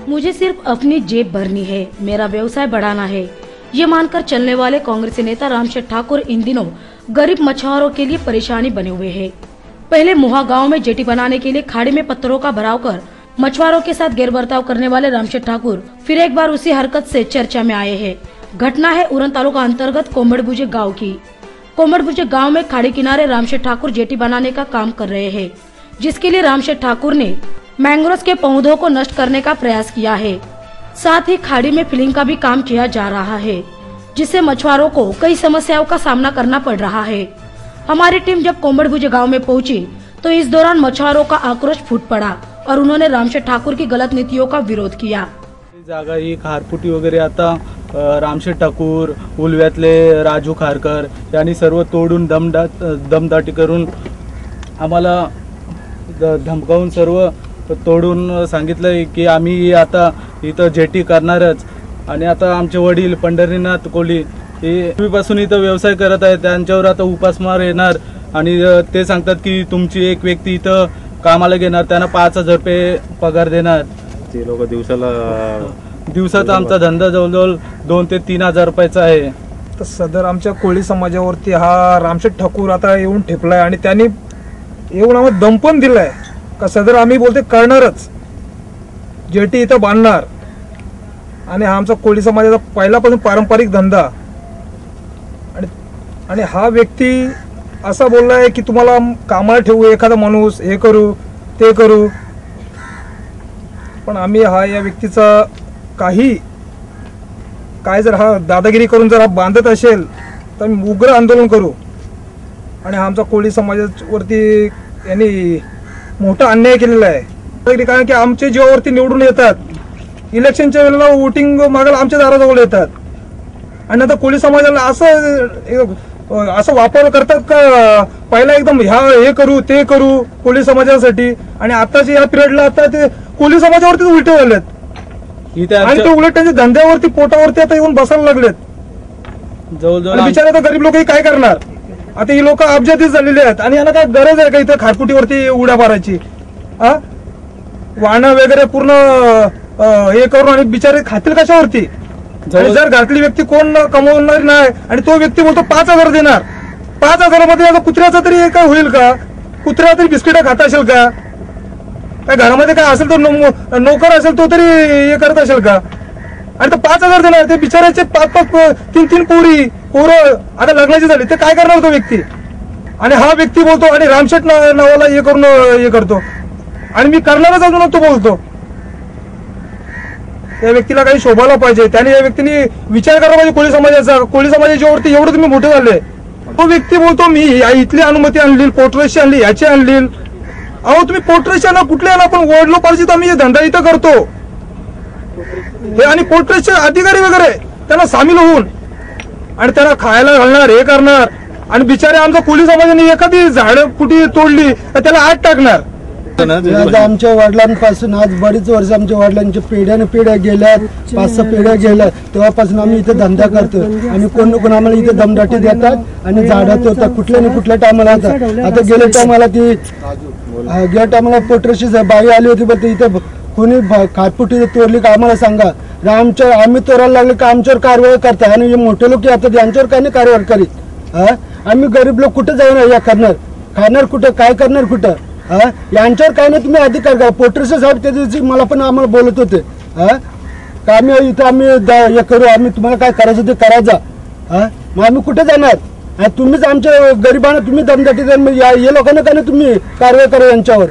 मुझे सिर्फ अपनी जेब भरनी है, मेरा व्यवसाय बढ़ाना है, ये मानकर चलने वाले कांग्रेसी नेता रामशेठ ठाकुर इन दिनों गरीब मछुआरों के लिए परेशानी बने हुए हैं। पहले मुहा गांव में जेटी बनाने के लिए खाड़ी में पत्थरों का भराव कर मछुआरों के साथ गैरबर्ताव करने वाले रामशेठ ठाकुर फिर एक बार उसी हरकत से चर्चा में आए हैं। घटना है उरण तालुका अंतर्गत कोमड़बुजे गाँव की। कोमड़बुजे गाँव में खाड़ी किनारे रामशेठ ठाकुर जेटी बनाने का काम कर रहे हैं, जिसके लिए रामशेठ ठाकुर ने मैंग्रोव के पौधों को नष्ट करने का प्रयास किया है। साथ ही खाड़ी में फिलिंग का भी काम किया जा रहा है, जिससे मछुआरों को कई समस्याओं का सामना करना पड़ रहा है। हमारी टीम जब कोमड़बुजे गांव में पहुंची तो इस दौरान मछुआरों का आक्रोश फूट पड़ा और उन्होंने रामशेठ ठाकुर की गलत नीतियों का विरोध किया। जागा ही खारपुटी वगैरे आता रामशेठ ठाकूर, उलव्यातले राजू खारकर यांनी सर्व तोडून दमदाटी करून आम्हाला धमकावून सर्व तोडून सांगितलं की आम्ही आता इथं जेटी करणारच। आणि आता आमचे वडील पंढरीनाथ कोली हे पूर्वीपासून इथं व्यवसाय करत आहेत, त्यांच्यावर आता उपासमार येणार आणि ते सांगतात की तुमची एक व्यक्ती इथं कामाला घेणार, त्यांना 5,000 रुपये पगार देणार। ते लोक दिवसाचा आमचा धंदा जवळजवळ 2 ते 3,000 रुपयाचा आहे। तर सदर आमच्या कोळी समाजावरती हा रामशेठ ठाकूर आता येऊन ठेपलाय आणि त्यांनी येऊन आम्हाला दम पण दिलाय का सदर आम्ही बोलते करणारच, जेटी इथं बांधणार। आणि हा आमचा कोळी समाजाचा पहिल्यापासून पारंपरिक धंदा आणि हा व्यक्ती असा बोललाय की तुम्हाला कामाला ठेवू एखादा माणूस, हे करू ते करू। पण आम्ही या व्यक्तीचा काय जर हा दादागिरी करून जर हा बांधत असेल तर आम्ही उग्र आंदोलन करू। आणि हा आमचा कोळी समाजावरती यांनी मोठा अन्याय केलेला आहे, कारण की आमच्या जीवावरती निवडून येतात, इलेक्शनच्या वेळेला वोटिंग मागायला आमच्या दाराजवळ येतात आणि आता कोळी समाजाला असं वापर करतात का पहिला एकदम हे करू ते करू कोळी समाजासाठी, आणि आताच्या या पिरियडला आता ते कोळी समाजावरती उलटे झालेत आणि ते उलट त्यांच्या धंद्यावरती पोटावरती आता येऊन बसायला लागलेत। जवळजवळ बिचारे आता गरीब लोकही काय करणार। आता ही लोक अब्जाधीश झालेली आहेत आणि यांना काय गरज आहे का इथं खारपुटीवरती उड्या मारायची? वाहनं वगैरे पूर्ण हे करून आणि बिचारे खातील कशावरती? जर घरातली व्यक्ती कोण कमवणार नाही आणि तो व्यक्ती बोलतो 5,000 देणार, 5,000 मध्ये कुत्र्याचा तरी काय होईल का? कुत्र्या तरी बिस्किट खात असेल का? काय घरामध्ये काय असेल तर नोकर असेल तो तरी हे करत असेल का? आणि तो 5,000 देणार, ते बिचाराचे 5-5 3-3 पोरं आता लग्नाची झाली, ते काय करणार तो व्यक्ती? आणि हा व्यक्ती बोलतो आणि रामशेठ नावाला हे करून हे करतो आणि मी करणारच अजून तो बोलतो। त्या व्यक्तीला काही शोभायला पाहिजे, त्याने या व्यक्तीने विचार करायला पाहिजे कोळी समाजाचा। कोळी समाजाच्यावरती एवढं तुम्ही मोठे झाले, तो व्यक्ती बोलतो मी इथली अनुमती आणली, पोर्टरेसची आणली, याची आणली। अहो तुम्ही पोर्टरेसची आणा, कुठले आणा, पण वडलो पाहिजे आम्ही हे धंदा इथं करतो हे, आणि पोर्टरेसचे अधिकारी वगैरे त्यांना सामील होऊन आणि त्यांना खायला घालणार, हे करणार, आणि बिचारे आमच्या कोळी समाजाने एखादी झाडं कुठे तोडली तर त्याला आत टाकणार। आमच्या वडिलांपासून आज बरीच वर्ष आमच्या वडिलांच्या पिढ्या गेल्यात, 5-6 पिढ्या गेल्या, तेव्हापासून आम्ही इथे धंदा करतो आणि कोण कोण आम्हाला इथे दमदाटी देतात आणि झाडात होतात कुठल्या ना कुठल्या टायमाला। आता गेल्या टायमाला पोट्रेशी बाई आली होती, पण इथे कोणी खारपुटी तोडली का आम्हाला सांगा, आम्ही तोडायला लागले का आमच्यावर कारवाई करतात आणि मोठे लोक येतात यांच्यावर काय नाही कारवाई करीत। आम्ही गरीब लोक कुठे जाऊन या खाणार कुठं, काय करणार कुठं? यांच्यावर काय नाही तुम्ही अधिकार करा। पोट्रेसे साहेब त्या दिवशी मला पण आम्हाला बोलत होते का आम्ही इथं हे करू, आम्ही तुम्हाला काय करायचं ते करायचा। मग आम्ही कुठे जाणार? तुम्हीच आमच्या गरिबांना तुम्ही दमदाटी या लोकांना काय नाही तुम्ही कारवाई करा यांच्यावर।